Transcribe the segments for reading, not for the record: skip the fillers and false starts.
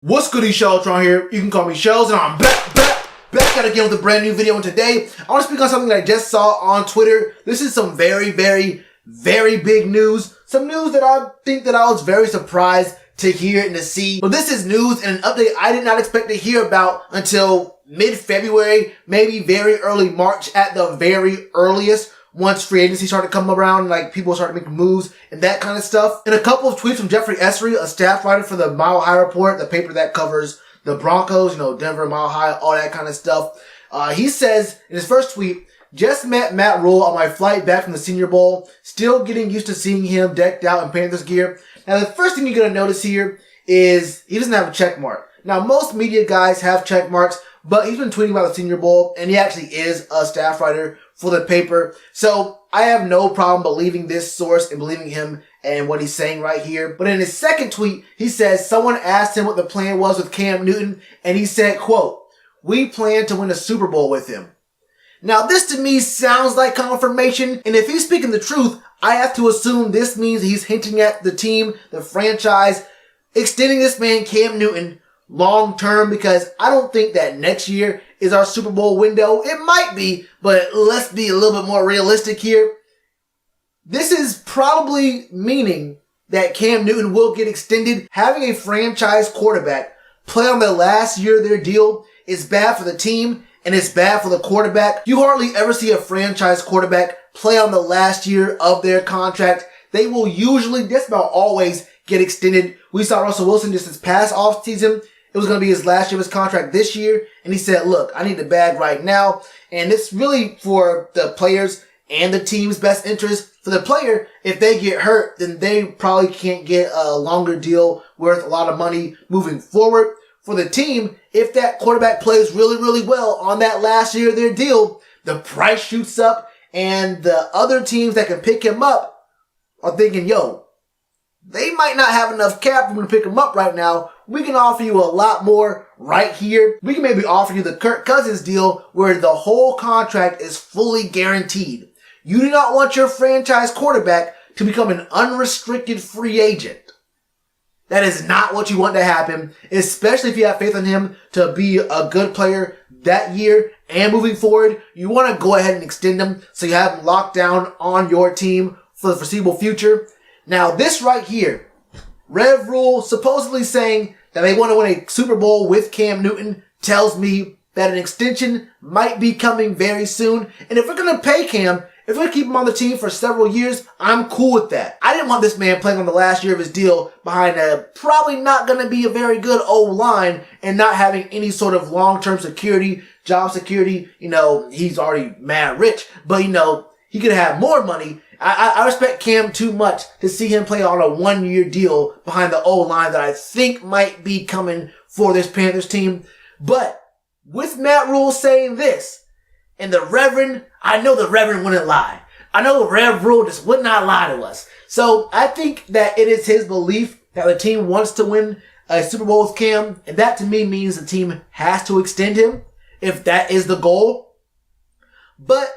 What's good, Shellitronnn here. You can call me Shells, and I'm back at again with a brand new video. And today, I want to speak on something that I just saw on Twitter. This is some very big news. Some news that I think that I was very surprised to hear and to see. But this is news and an update I did not expect to hear about until mid-February, maybe very early March at the very earliest. Once free agency started coming around, like people started making moves and that kind of stuff. And a couple of tweets from Jeffrey Essery, a staff writer for the Mile High Report, the paper that covers the Broncos, Denver, Mile High, all that kind of stuff. He says in his first tweet, just met Matt Rhule on my flight back from the Senior Bowl. Still getting used to seeing him decked out in Panthers gear. Now, the first thing you're going to notice here is he doesn't have a check mark. Now, most media guys have check marks, but he's been tweeting about the Senior Bowl, and he actually is a staff writer for the paper. So I have no problem believing this source and believing him and what he's saying right here. But in his second tweet, he says someone asked him what the plan was with Cam Newton, and he said, quote, "We plan to win a Super Bowl with him." Now, this to me sounds like confirmation, and if he's speaking the truth, I have to assume this means he's hinting at the team, the franchise, extending this man Cam Newton long term, because I don't think that next year is our Super Bowl window. It might be, but let's be a little bit more realistic here. This is probably meaning that Cam Newton will get extended. Having a franchise quarterback play on the last year of their deal is bad for the team and it's bad for the quarterback. You hardly ever see a franchise quarterback play on the last year of their contract. They will usually, just about always, get extended. We saw Russell Wilson just this past offseason. It was going to be his last year of his contract this year. And he said, look, I need the bag right now. And it's really for the players and the team's best interest. For the player, if they get hurt, then they probably can't get a longer deal worth a lot of money moving forward. For the team, if that quarterback plays really well on that last year of their deal, the price shoots up and the other teams that can pick him up are thinking, yo, they might not have enough cap for me to pick him up right now. We can offer you a lot more right here. We can maybe offer you the Kirk Cousins deal where the whole contract is fully guaranteed. You do not want your franchise quarterback to become an unrestricted free agent. That is not what you want to happen, especially if you have faith in him to be a good player that year and moving forward. You want to go ahead and extend him so you have him locked down on your team for the foreseeable future. Now, this right here, Rhule supposedly saying that they want to win a Super Bowl with Cam Newton, tells me that an extension might be coming very soon. And if we're going to pay Cam, if we're going to keep him on the team for several years, I'm cool with that. I didn't want this man playing on the last year of his deal behind a probably not going to be a very good O-line and not having any sort of long-term security, job security. He's already mad rich, but he could have more money. I respect Cam too much to see him play on a one-year deal behind the O-line that I think might be coming for this Panthers team. But with Matt Rhule saying this, and the Reverend, I know the Reverend wouldn't lie. I know Rev Rhule just would not lie to us. So I think that it is his belief that the team wants to win a Super Bowl with Cam, and that to me means the team has to extend him if that is the goal. But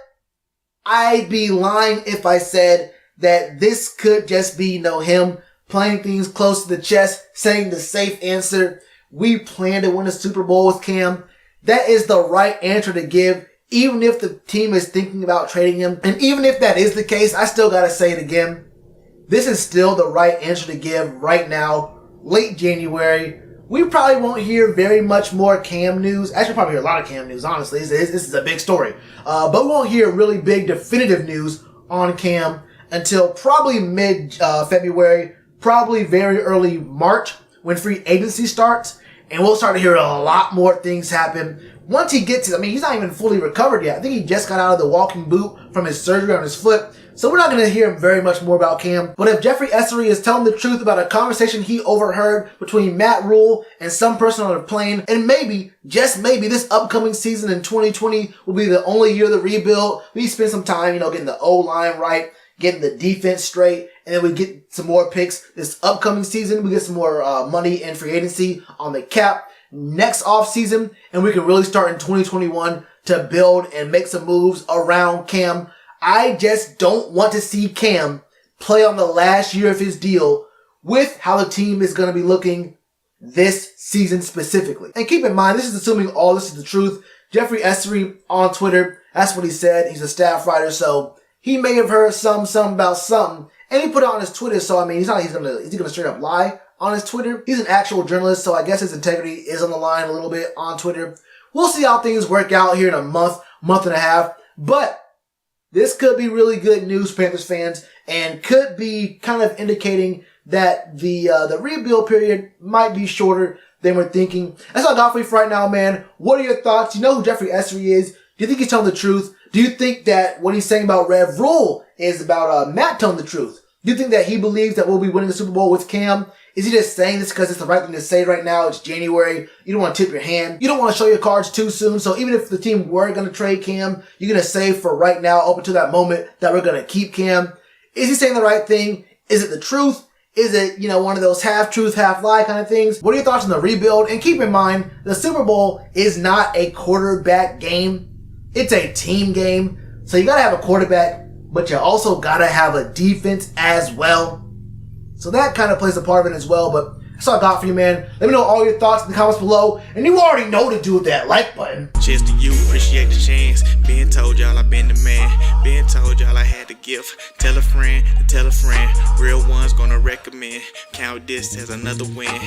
I'd be lying if I said that this could just be, him playing things close to the chest, saying the safe answer. We plan to win a Super Bowl with Cam. That is the right answer to give, even if the team is thinking about trading him. And even if that is the case, I still gotta say it again. This is still the right answer to give right now, late January. We probably won't hear very much more Cam news. Actually, probably hear a lot of Cam news, honestly. This is a big story. But we won't hear really big definitive news on Cam until probably mid-February, probably very early March when free agency starts. And we'll start to hear a lot more things happen. Once he gets it, he's not even fully recovered yet. I think he just got out of the walking boot from his surgery on his foot. So we're not going to hear very much more about Cam. But if Jeffrey Essery is telling the truth about a conversation he overheard between Matt Rhule and some person on a plane, and maybe, just maybe, this upcoming season in 2020 will be the only year of the rebuild. We spend some time, getting the O-line right, getting the defense straight, and then we get some more picks this upcoming season. We get some more money in free agency on the cap next offseason, and we can really start in 2021 to build and make some moves around Cam. I just don't want to see Cam play on the last year of his deal with how the team is going to be looking this season specifically. And keep in mind, this is assuming all this is the truth. Jeffrey Essery on Twitter, that's what he said. He's a staff writer, so he may have heard something about something, and he put it on his Twitter. So I mean, is he gonna straight up lie on his Twitter? He's an actual journalist, so I guess his integrity is on the line a little bit on Twitter. We'll see how things work out here in a month and a half. But this could be really good news, Panthers fans, and could be kind of indicating that the rebuild period might be shorter than we're thinking. That's all I got for you for right now, man. What are your thoughts? You know who Jeffrey Essery is. Do you think he's telling the truth? Do you think that what he's saying about Rhule is about Matt telling the truth? Do you think that he believes that we'll be winning the Super Bowl with Cam? Is he just saying this because it's the right thing to say right now? It's January. You don't want to tip your hand. You don't want to show your cards too soon. So even if the team were going to trade Cam, you're going to say for right now, up until that moment, that we're going to keep Cam. Is he saying the right thing? Is it the truth? Is it, one of those half-truth, half-lie kind of things? What are your thoughts on the rebuild? And keep in mind, the Super Bowl is not a quarterback game. It's a team game. So you got to have a quarterback, but you also got to have a defense as well. So that kind of plays a part of it as well. But that's all I got for you, man. Let me know all your thoughts in the comments below. And you already know to do with that like button. Cheers to you, appreciate the chance. Been told y'all I been the man. Been told y'all I had the gift. Tell a friend to tell a friend. Real ones gonna recommend. Count this as another win.